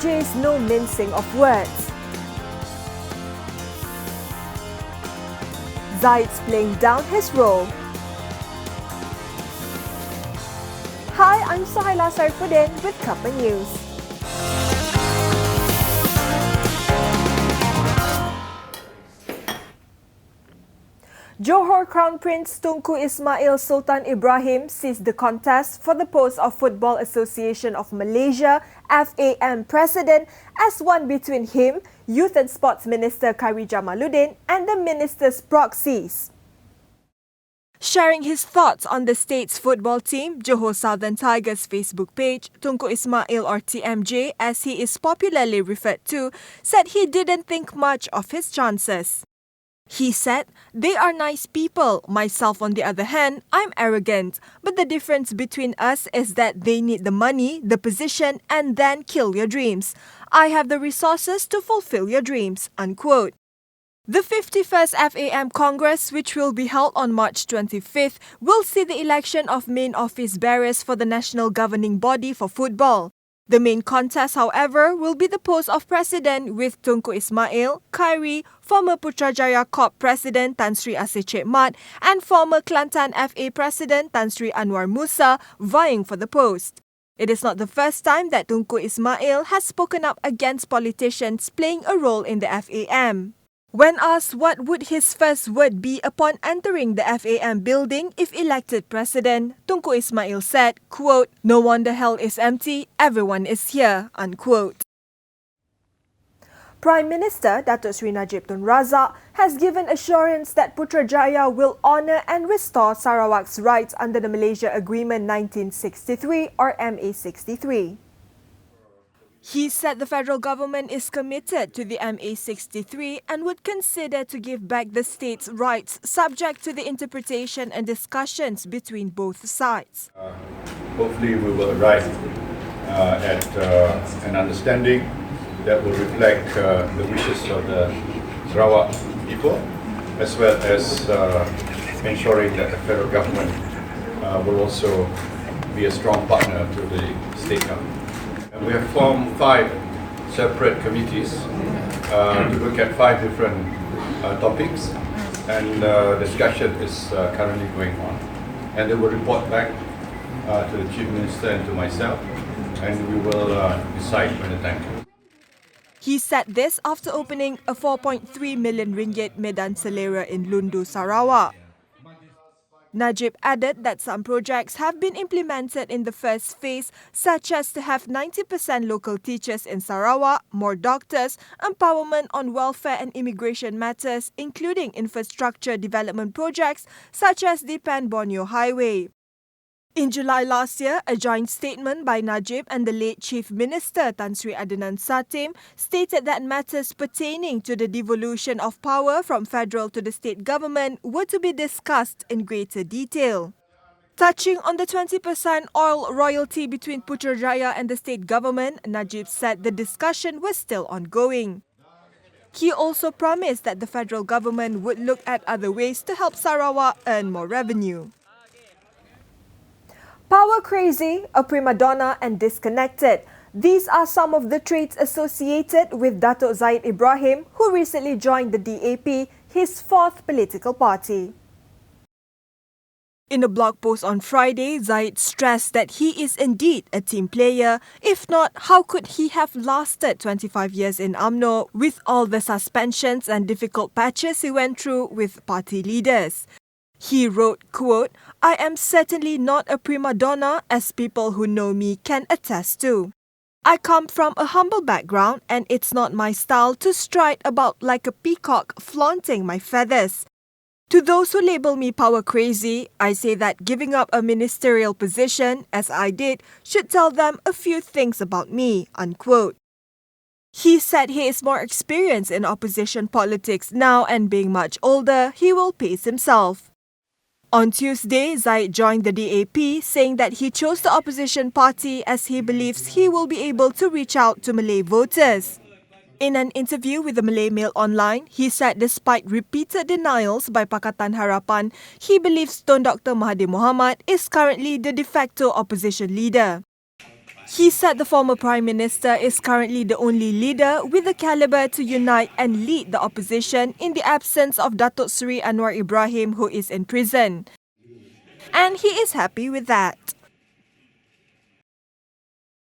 TMJ's no mincing of words. Zaid's playing down his role. Hi, I'm Sohaila Sarfuddin with Cuppa News. Johor Crown Prince Tunku Ismail Sultan Ibrahim seized the contest for the post of Football Association of Malaysia (FAM) President as one between him, Youth and Sports Minister Khairi Jamaluddin and the minister's proxies. Sharing his thoughts on the state's football team, Johor Southern Tigers Facebook page, Tunku Ismail or TMJ as he is popularly referred to, said he didn't think much of his chances. He said, "They are nice people. Myself, on the other hand, I'm arrogant. But the difference between us is that they need the money, the position, and then kill your dreams. I have the resources to fulfill your dreams." Unquote. The 51st FAM Congress, which will be held on March 25th, will see the election of main office bearers for the national governing body for football. The main contest, however, will be the post of president with Tunku Ismail, Khairi, former Putrajaya Corp President Tan Sri Asih Mat and former Kelantan FA President Tan Sri Anwar Musa vying for the post. It is not the first time that Tunku Ismail has spoken up against politicians playing a role in the FAM. When asked what would his first word be upon entering the FAM building if elected president, Tunku Ismail said, quote, "No wonder hell is empty, everyone is here," unquote. Prime Minister Datuk Sri Najib Tun Razak has given assurance that Putrajaya will honour and restore Sarawak's rights under the Malaysia Agreement 1963 or MA63. He said the federal government is committed to the MA63 and would consider to give back the state's rights subject to the interpretation and discussions between both sides. Hopefully we will arrive at an understanding that will reflect the wishes of the Sarawak people, as well as ensuring that the federal government will also be a strong partner to the state government. And we have formed 5 separate committees to look at 5 different topics, and discussion is currently going on. And they will report back to the Chief Minister and to myself, and we will decide when the time comes. He said this after opening a 4.3 million ringgit Medan Selera in Lundu, Sarawak. Najib added that some projects have been implemented in the first phase, such as to have 90% local teachers in Sarawak, more doctors, empowerment on welfare and immigration matters, including infrastructure development projects such as the Pan-Borneo Highway. In July last year, a joint statement by Najib and the late Chief Minister Tan Sri Adnan Satim stated that matters pertaining to the devolution of power from federal to the state government were to be discussed in greater detail. Touching on the 20% oil royalty between Putrajaya and the state government, Najib said the discussion was still ongoing. He also promised that the federal government would look at other ways to help Sarawak earn more revenue. Power crazy, a prima donna and disconnected. These are some of the traits associated with Datuk Zaid Ibrahim, who recently joined the DAP, his 4th political party. In a blog post on Friday, Zaid stressed that he is indeed a team player. If not, how could he have lasted 25 years in UMNO with all the suspensions and difficult patches he went through with party leaders? He wrote, quote, "I am certainly not a prima donna, as people who know me can attest to. I come from a humble background and it's not my style to stride about like a peacock flaunting my feathers. To those who label me power crazy, I say that giving up a ministerial position, as I did, should tell them a few things about me," unquote. He said he is more experienced in opposition politics now and being much older, he will pace himself. On Tuesday, Zaid joined the DAP, saying that he chose the opposition party as he believes he will be able to reach out to Malay voters. In an interview with the Malay Mail Online, he said despite repeated denials by Pakatan Harapan, he believes Tun Dr. Mahathir Mohamad is currently the de facto opposition leader. He said the former Prime Minister is currently the only leader with the caliber to unite and lead the opposition in the absence of Datuk Seri Anwar Ibrahim, who is in prison. And he is happy with that.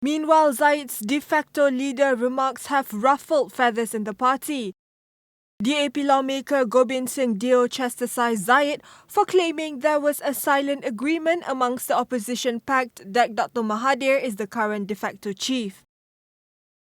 Meanwhile, Zahid's de facto leader remarks have ruffled feathers in the party. DAP lawmaker Gobind Singh Deo chastised Zahid for claiming there was a silent agreement amongst the opposition pact that Dr. Mahathir is the current de facto chief.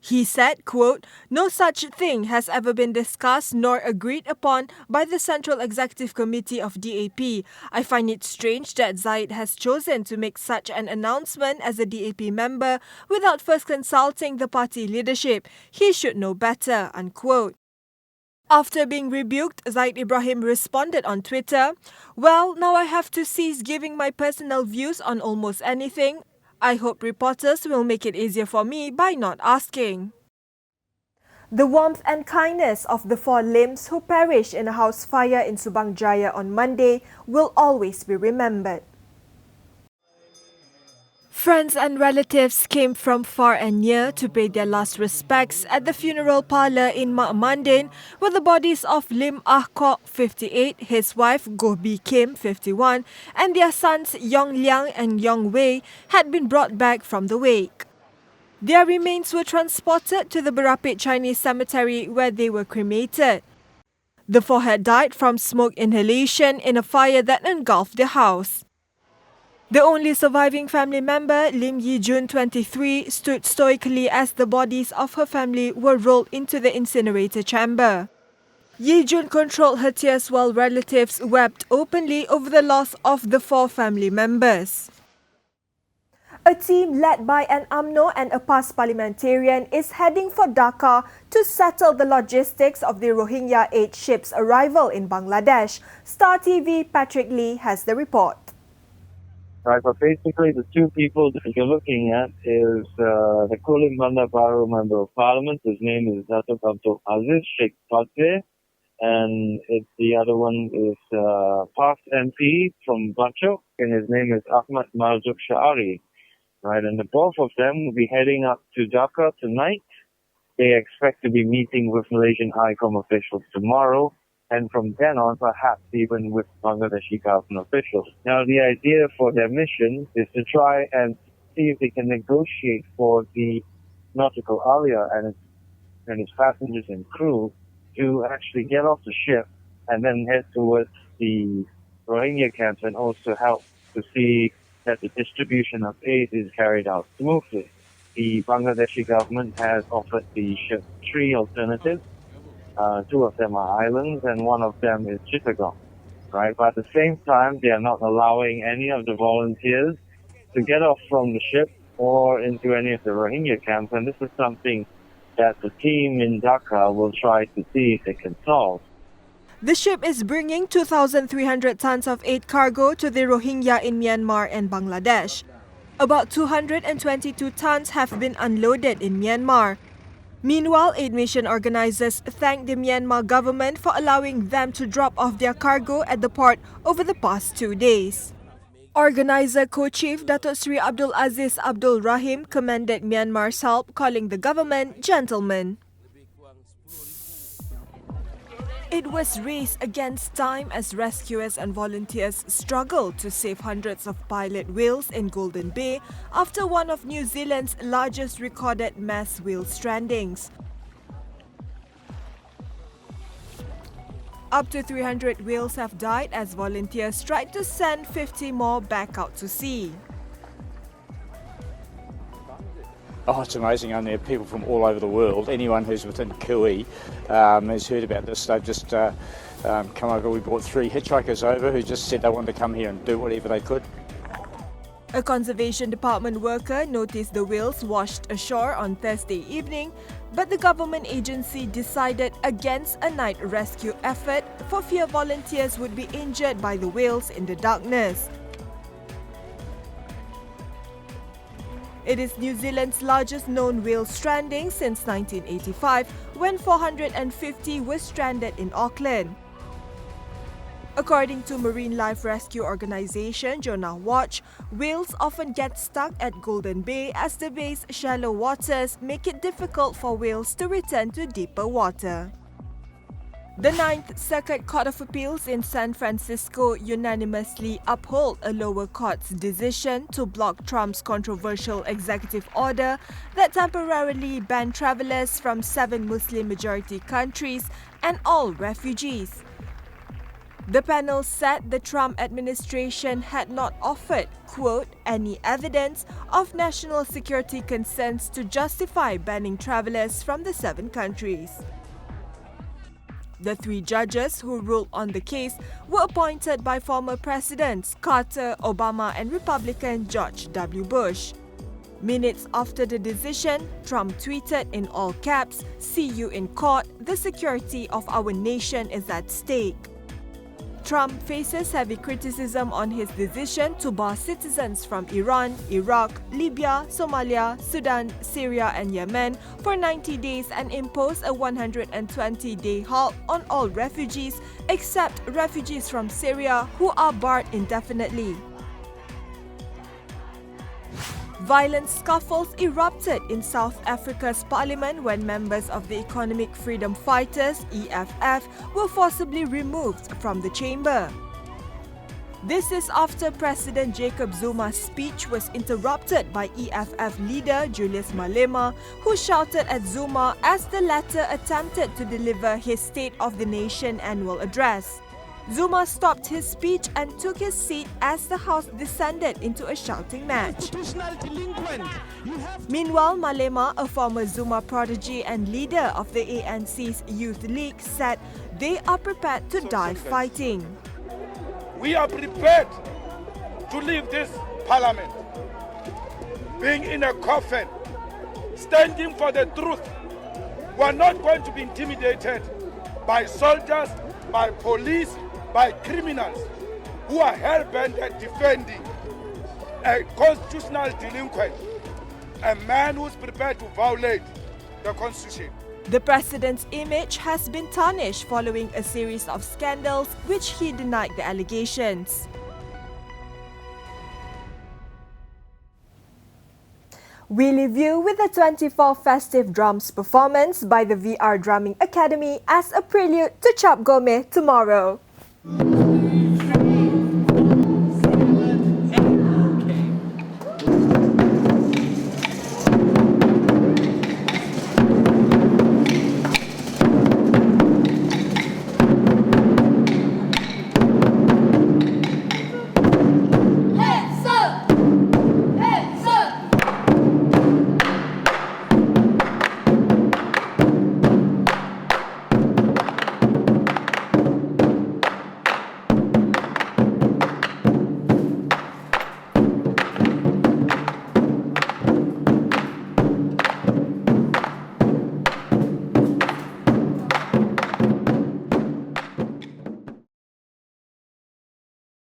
He said, quote, "No such thing has ever been discussed nor agreed upon by the Central Executive Committee of DAP. I find it strange that Zahid has chosen to make such an announcement as a DAP member without first consulting the party leadership. He should know better," unquote. After being rebuked, Zahid Ibrahim responded on Twitter, "Well, now I have to cease giving my personal views on almost anything. I hope reporters will make it easier for me by not asking." The warmth and kindness of the 4 limbs who perished in a house fire in Subang Jaya on Monday will always be remembered. Friends and relatives came from far and near to pay their last respects at the funeral parlour in Mak Mandin, where the bodies of Lim Ah Kok, 58, his wife Goh Bee Kim, 51, and their sons Yong Liang and Yong Wei had been brought back from the wake. Their remains were transported to the Berapit Chinese cemetery where they were cremated. The 4 had died from smoke inhalation in a fire that engulfed the house. The only surviving family member, Lim Yi Jun, 23, stood stoically as the bodies of her family were rolled into the incinerator chamber. Yi Jun controlled her tears while relatives wept openly over the loss of the 4 family members. A team led by an UMNO and a PAS parliamentarian is heading for Dhaka to settle the logistics of the Rohingya aid ship's arrival in Bangladesh. Star TV Patrick Lee has the report. Right, but basically the 2 people that you're looking at is the Kulim Bandar Baru Member of Parliament. His name is Datuk Abdul Aziz Sheikh Fateh, and the other one is past MP from Bachok, and his name is Ahmad Marzuq Sha'ari. Right, and the both of them will be heading up to Dhaka tonight. They expect to be meeting with Malaysian High Com officials tomorrow, and from then on, perhaps even with Bangladeshi government officials. Now, the idea for their mission is to try and see if they can negotiate for the Nautical Alia and its passengers and crew to actually get off the ship and then head towards the Rohingya camps, and also help to see that the distribution of aid is carried out smoothly. The Bangladeshi government has offered the ship 3 alternatives. 2 of them are islands and 1 of them is Chittagong, right? But at the same time, they are not allowing any of the volunteers to get off from the ship or into any of the Rohingya camps, and this is something that the team in Dhaka will try to see if they can solve. The ship is bringing 2,300 tons of aid cargo to the Rohingya in Myanmar and Bangladesh. About 222 tons have been unloaded in Myanmar. Meanwhile, aid mission organisers thanked the Myanmar government for allowing them to drop off their cargo at the port over the past 2 days. Organiser Co-Chief Datuk Seri Abdul Aziz Abdul Rahim commended Myanmar's help, calling the government gentlemen. It was race against time as rescuers and volunteers struggled to save hundreds of pilot whales in Golden Bay after one of New Zealand's largest recorded mass whale strandings. Up to 300 whales have died as volunteers tried to send 50 more back out to sea. Oh, it's amazing. I mean, people from all over the world, anyone who's within Kui has heard about this. They've just come over. We brought 3 hitchhikers over who just said they wanted to come here and do whatever they could. A Conservation Department worker noticed the whales washed ashore on Thursday evening, but the government agency decided against a night rescue effort for fear volunteers would be injured by the whales in the darkness. It is New Zealand's largest known whale stranding since 1985, when 450 were stranded in Auckland. According to marine life rescue organisation Jonah Watch, whales often get stuck at Golden Bay as the bay's shallow waters make it difficult for whales to return to deeper water. The Ninth Circuit Court of Appeals in San Francisco unanimously upheld a lower court's decision to block Trump's controversial executive order that temporarily banned travelers from 7 Muslim-majority countries and all refugees. The panel said the Trump administration had not offered, quote, any evidence of national security concerns to justify banning travelers from the 7 countries. The 3 judges who ruled on the case were appointed by former presidents Carter, Obama and Republican George W. Bush. Minutes after the decision, Trump tweeted in all caps, "See you in court, the security of our nation is at stake." Trump faces heavy criticism on his decision to bar citizens from Iran, Iraq, Libya, Somalia, Sudan, Syria and Yemen for 90 days and impose a 120-day halt on all refugees except refugees from Syria who are barred indefinitely. Violent scuffles erupted in South Africa's parliament when members of the Economic Freedom Fighters, EFF, were forcibly removed from the chamber. This is after President Jacob Zuma's speech was interrupted by EFF leader Julius Malema, who shouted at Zuma as the latter attempted to deliver his State of the Nation annual address. Zuma stopped his speech and took his seat as the House descended into a shouting match. Meanwhile, Malema, a former Zuma prodigy and leader of the ANC's Youth League, said they are prepared to die fighting. We are prepared to leave this parliament, being in a coffin, standing for the truth. We are not going to be intimidated by soldiers, by police, by criminals who are hell-bent at defending a constitutional delinquent, a man who is prepared to violate the Constitution. The president's image has been tarnished following a series of scandals which he denied the allegations. We leave you with the 24 festive drums performance by the VR Drumming Academy as a prelude to Chop Gourmet tomorrow.